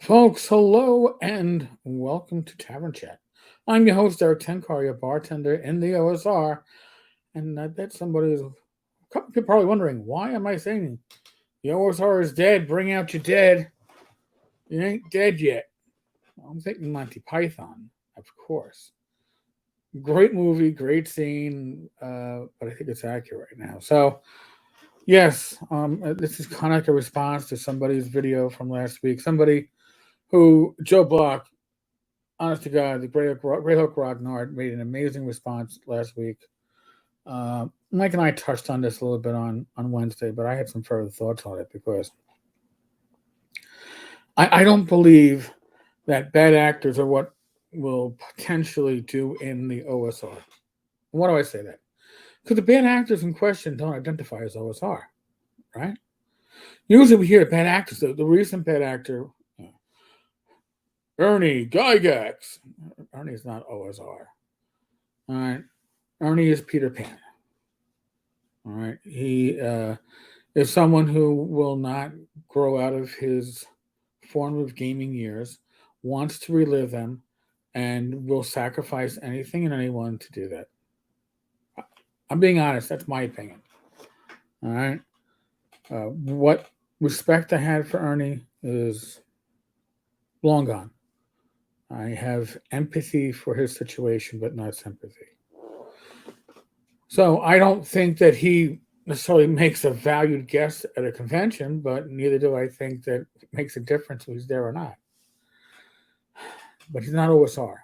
Folks, hello and welcome to Tavern Chat. I'm your host, Eric Tenkar, your bartender in the OSR. And I bet somebody is, a couple people probably wondering, why am I saying the OSR is dead? Bring out your dead. You ain't dead yet. Well, I'm thinking Monty Python, of course. Great movie, great scene, but I think it's accurate right now. So, yes, this is kind of like a response to somebody's video from last week. Somebody who, Joe Block, honest to God, the Grey Hook Rognard made an amazing response last week. Mike and I touched on this a little bit on Wednesday, but I had some further thoughts on it because I don't believe that bad actors are what will potentially do in the OSR. Why do I say that? Because the bad actors in question don't identify as OSR, right? Usually we hear bad actors, the recent bad actor, Ernie Gygax. Ernie's not OSR. All right. Ernie is Peter Pan. All right. He is someone who will not grow out of his formative gaming years, wants to relive them, and will sacrifice anything and anyone to do that. I'm being honest. That's my opinion. All right. What respect I had for Ernie is long gone. I have empathy for his situation, but not sympathy. So I don't think that he necessarily makes a valued guest at a convention, but neither do I think that it makes a difference if he's there or not. But he's not OSR.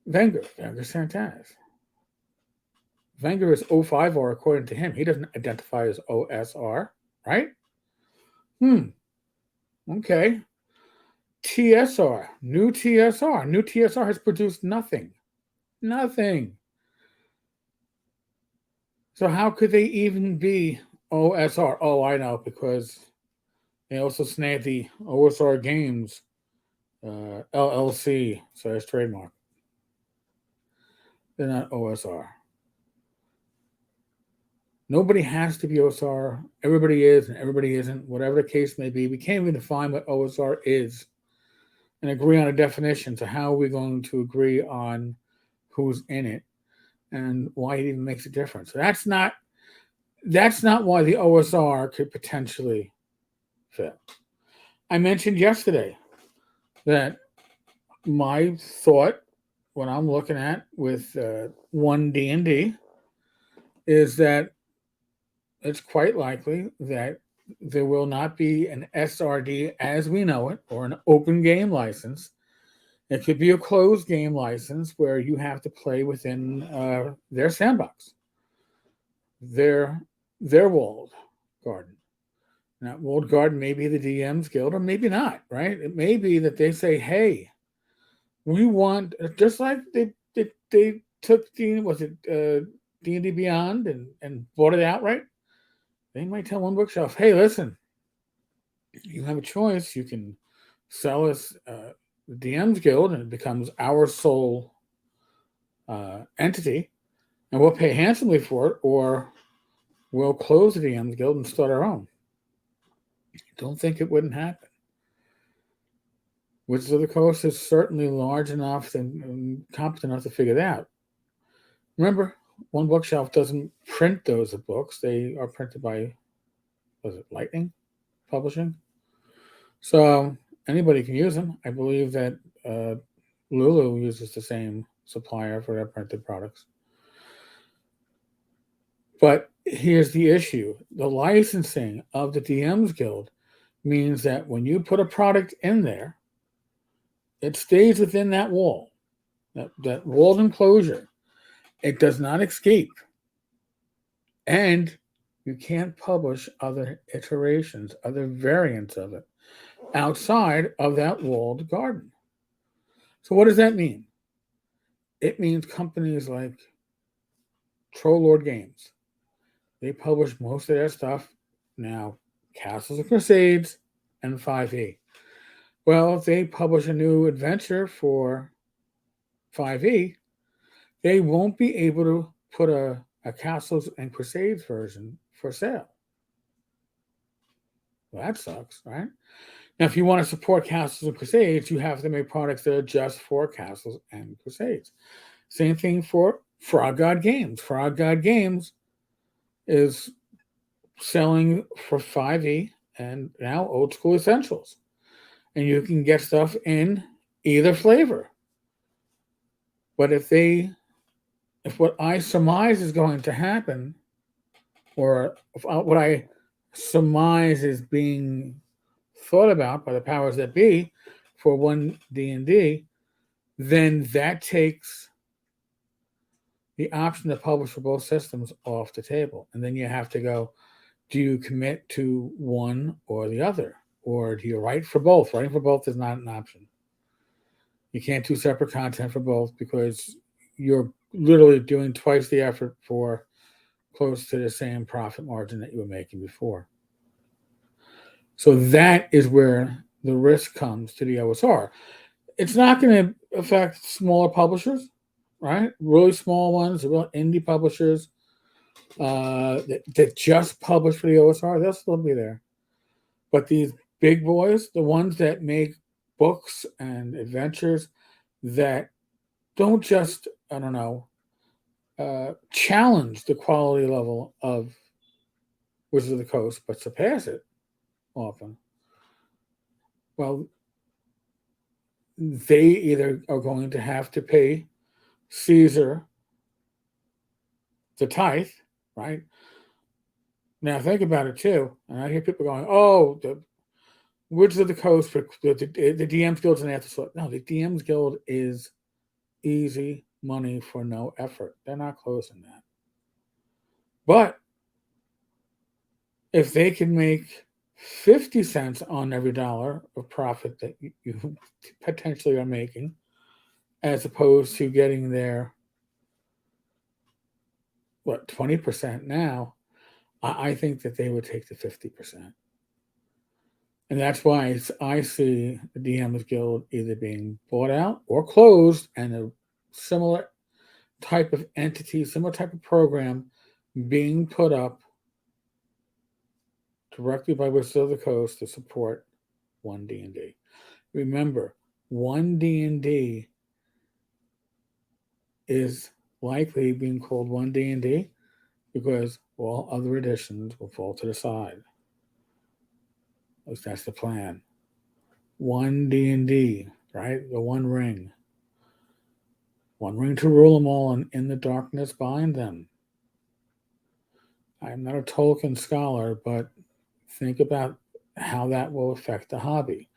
Wenger Santana. Wenger is O5R according to him. He doesn't identify as OSR, right? Okay. TSR, new TSR. New TSR has produced nothing. Nothing. So how could they even be OSR? Oh, I know, because they also snagged the OSR Games LLC / trademark. They're not OSR. Nobody has to be OSR. Everybody is and everybody isn't. Whatever the case may be, we can't even define what OSR is and agree on a definition. So how are we going to agree on who's in it and why it even makes a difference? So that's not why the OSR could potentially fail. I mentioned yesterday that my thought, what I'm looking at with One D&D, is that it's quite likely that there will not be an SRD as we know it, or an open game license. It could be a closed game license where you have to play within their sandbox, their walled garden. Now, walled garden may be the DM's guild, or maybe not, right? It may be that they say, hey, we want, just like they took D&D Beyond and bought it outright. They might tell one bookshelf, hey, listen, you have a choice. You can sell us the DM's guild and it becomes our sole entity, and we'll pay handsomely for it, or we'll close the DM's guild and start our own. Don't think it wouldn't happen. Wizards of the Coast is certainly large enough and competent enough to figure that out. Remember, one bookshelf doesn't print those books. They are printed by, was it Lightning Publishing? So anybody can use them. I believe that Lulu uses the same supplier for their printed products. But here's the issue. The licensing of the DM's Guild means that when you put a product in there, it stays within that wall, that walled enclosure. It does not escape. And you can't publish other iterations, other variants of it outside of that walled garden. So what does that mean? It means companies like Troll Lord Games, they publish most of their stuff now, Castles and Crusades and 5e. Well, if they publish a new adventure for 5e, they won't be able to put a Castles and Crusades version for sale. Well, that sucks, right? Now, if you want to support castles and crusades, you have to make products that are just for castles and crusades. Same thing for Frog God Games. Frog God Games is selling for 5e and now old school essentials. And you can get stuff in either flavor. But if what I surmise is going to happen, or if what I surmise is being thought about by the powers that be for One D&D, then that takes the option to publish for both systems off the table. And then you have to go, do you commit to one or the other? Or do you write for both? Writing for both is not an option. You can't do separate content for both because you're literally doing twice the effort for close to the same profit margin that you were making before. So that is where the risk comes to the OSR. It's not going to affect smaller publishers, right? Really small ones, real indie publishers that just publish for the OSR, they'll still be there. But these big boys, the ones that make books and adventures that don't just, I don't know, challenge the quality level of Wizards of the Coast, but surpass it often. Well, they either are going to have to pay Caesar the tithe, right? Now think about it too, and I hear people going, "Oh, the Wizards of the Coast for the DMs Guild's an afterthought." No, the DMs Guild is easy money for no effort. They're not closing that. But if they can make 50 cents on every dollar of profit that you potentially are making, as opposed to getting their 20% now, I think that they would take the 50%. And that's why I see the DMs Guild either being bought out or closed, and a similar type of entity, similar type of program being put up directly by Wizards of the Coast to support One D&D. Remember, One D&D is likely being called One D&D because all other editions will fall to the side. At least that's the plan. One D&D, right? The One Ring. One ring to rule them all, and in the darkness bind them. I'm not a Tolkien scholar, but think about how that will affect the hobby.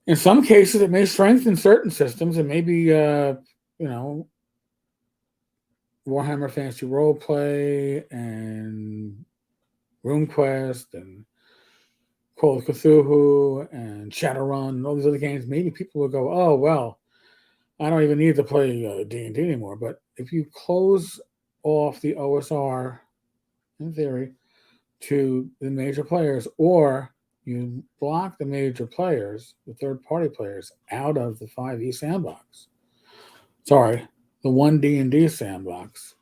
In some cases, it may strengthen certain systems. It may be, Warhammer Fantasy Roleplay and RuneQuest and Call of Cthulhu and Shadowrun and all these other games. Maybe people will go, "Oh, well, I don't even need to play D&D anymore." But if you close off the OSR, in theory, to the major players, or you block the major players, the third-party players, out of the 5e sandbox. Sorry, the One D&D sandbox.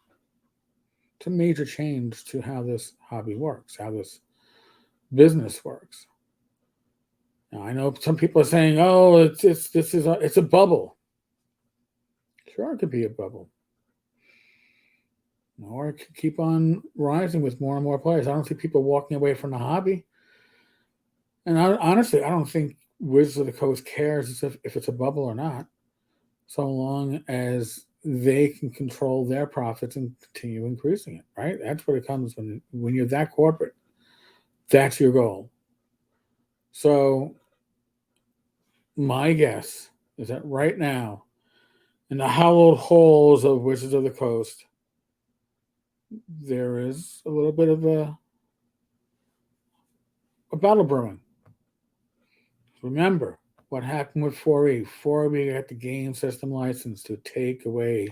It's a major change to how this hobby works, how this business works. Now, I know some people are saying, "Oh, it's a bubble." Sure, it could be a bubble, or it could keep on rising with more and more players. I don't see people walking away from the hobby. And honestly, I don't think Wizards of the Coast cares if it's a bubble or not, so long as they can control their profits and continue increasing it, right? That's what it comes when you're that corporate. That's your goal. So my guess is that right now, in the hallowed halls of Wizards of the Coast, there is a little bit of a battle brewing. Remember what happened with 4E. 4E got the game system license to take away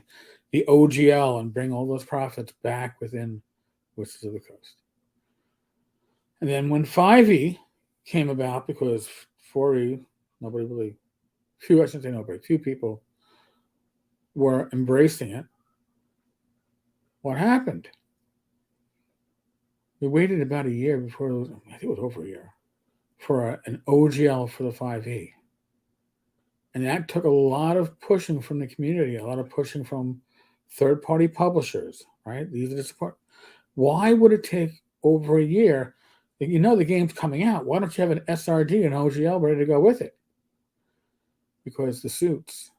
the OGL and bring all those profits back within Wizards of the Coast. And then when 5E came about, because 4E, nobody really, I shouldn't say nobody, few people were embracing it, what happened? We waited about a year before, I think it was over a year, for an OGL for the 5e. And that took a lot of pushing from the community, a lot of pushing from third-party publishers, right? These are the support. Why would it take over a year? You know the game's coming out. Why don't you have an SRD and OGL ready to go with it? Because the suits,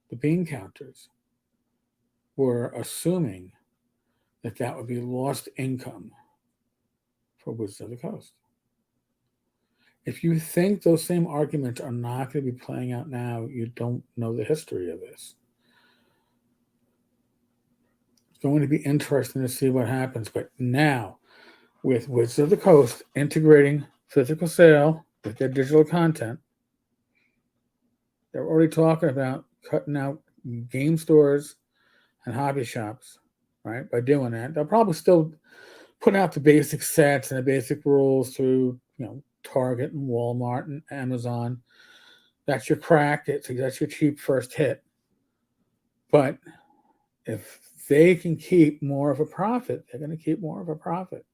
the bean counters, were assuming that that would be lost income for Wizards of the Coast. If you think those same arguments are not going to be playing out now, you don't know the history of this. It's going to be interesting to see what happens. But now, with Wizards of the Coast integrating physical sale with their digital content, they're already talking about cutting out game stores and hobby shops, right? By doing that, they'll probably still put out the basic sets and the basic rules through, Target and Walmart and Amazon. That's your crack. That's your cheap first hit. But if they can keep more of a profit, they're going to keep more of a profit.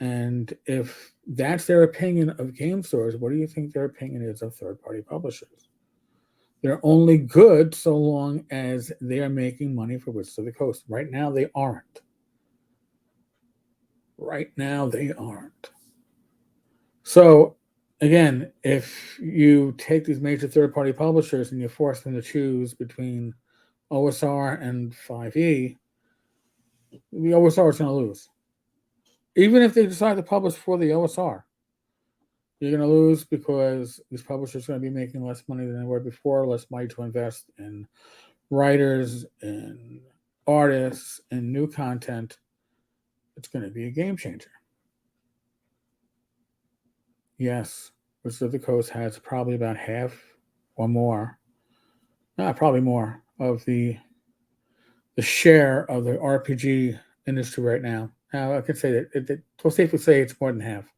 And if that's their opinion of game stores, what do you think their opinion is of third-party publishers? They're only good so long as they are making money for Wizards of the Coast. Right now, they aren't. So, again, if you take these major third-party publishers and you force them to choose between OSR and 5e, the OSR is going to lose. Even if they decide to publish for the OSR, you're going to lose because these publishers are going to be making less money than they were before, less money to invest in writers and artists and new content. It's going to be a game changer. Yes, Wizards of the Coast has probably about half or more, probably more, of the share of the RPG industry right now. Now, I could say that we'll safely say it's more than half.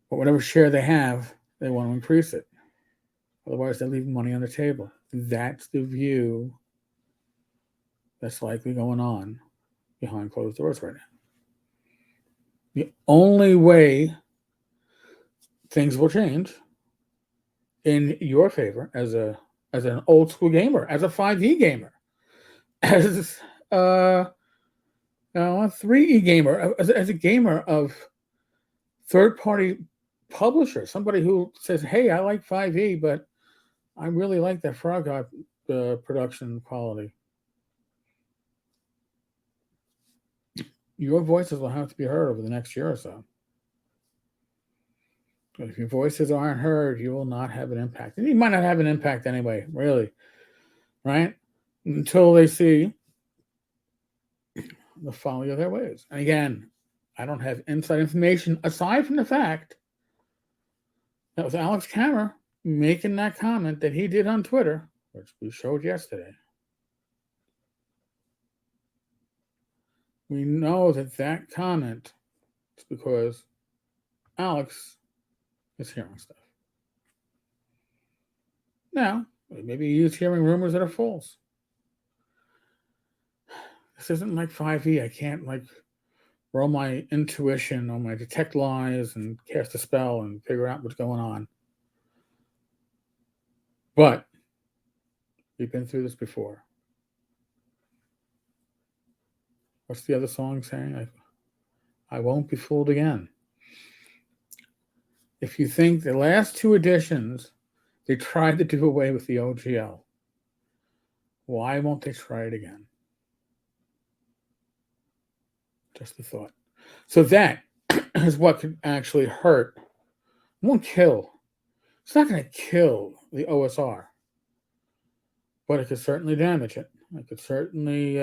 But whatever share they have, they want to increase it. Otherwise, they're leaving money on the table. That's the view that's likely going on behind closed doors right now. The only way things will change in your favor as an old school gamer, as a 5e gamer, as a 3e gamer, as a gamer of third-party publisher, somebody who says, hey, I like 5e, but I really like that Frog God production quality. Your voices will have to be heard over the next year or so. But if your voices aren't heard, you will not have an impact. And you might not have an impact anyway, really, right? Until they see the folly of their ways. And again, I don't have inside information aside from the fact that was Alex Kammer making that comment that he did on Twitter, which we showed yesterday. We know that comment is because Alex is hearing stuff. Now, maybe he's hearing rumors that are false. This isn't like 5e. I can't roll my intuition or my detect lies and cast a spell and figure out what's going on. But we've been through this before. What's the other song saying? I won't be fooled again. If you think the last two editions, they tried to do away with the OGL, why won't they try it again? Just a thought. So that is what could actually hurt. It won't kill. It's not going to kill the OSR, but it could certainly damage it. It could certainly,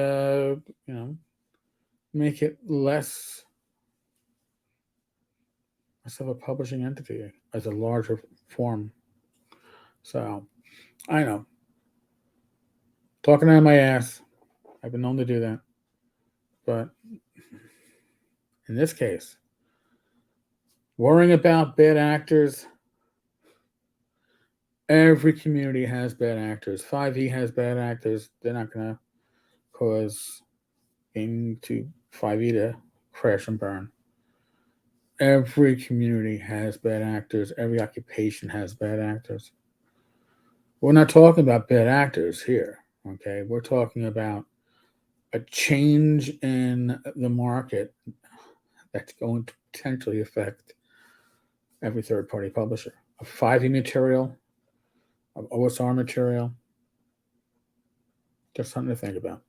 make it less of a publishing entity as a larger form. So, I know. Talking out of my ass. I've been known to do that. But in this case, worrying about bad actors, every community has bad actors. 5e has bad actors. They're not going to cause game to 5e to crash and burn. Every community has bad actors. Every occupation has bad actors. We're not talking about bad actors here, okay? We're talking about a change in the market that's going to potentially affect every third-party publisher. Of 5e material, of OSR material, just something to think about.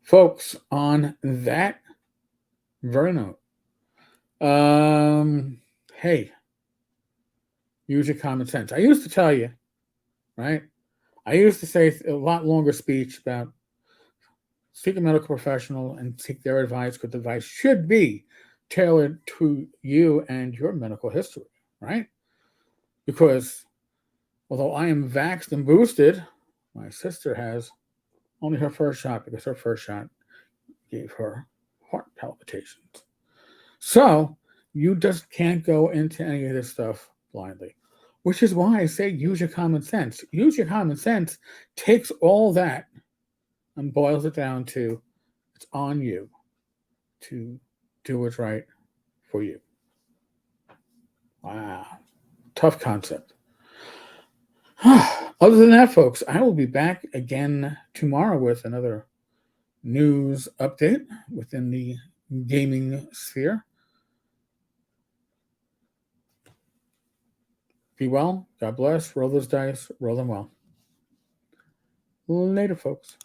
Folks, on that very note, hey, use your common sense. I used to tell you, right? I used to say a lot longer speech about seek a medical professional and seek their advice, because advice should be tailored to you and your medical history, right? Because although I am vaxxed and boosted, my sister has only her first shot, because her first shot gave her heart palpitations. So you just can't go into any of this stuff blindly, which is why I say use your common sense. Use your common sense takes all that and boils it down to it's on you to do what's right for you. Wow. Tough concept. Other than that, folks, I will be back again tomorrow with another news update within the gaming sphere. Be well. God bless. Roll those dice. Roll them well. Later, folks.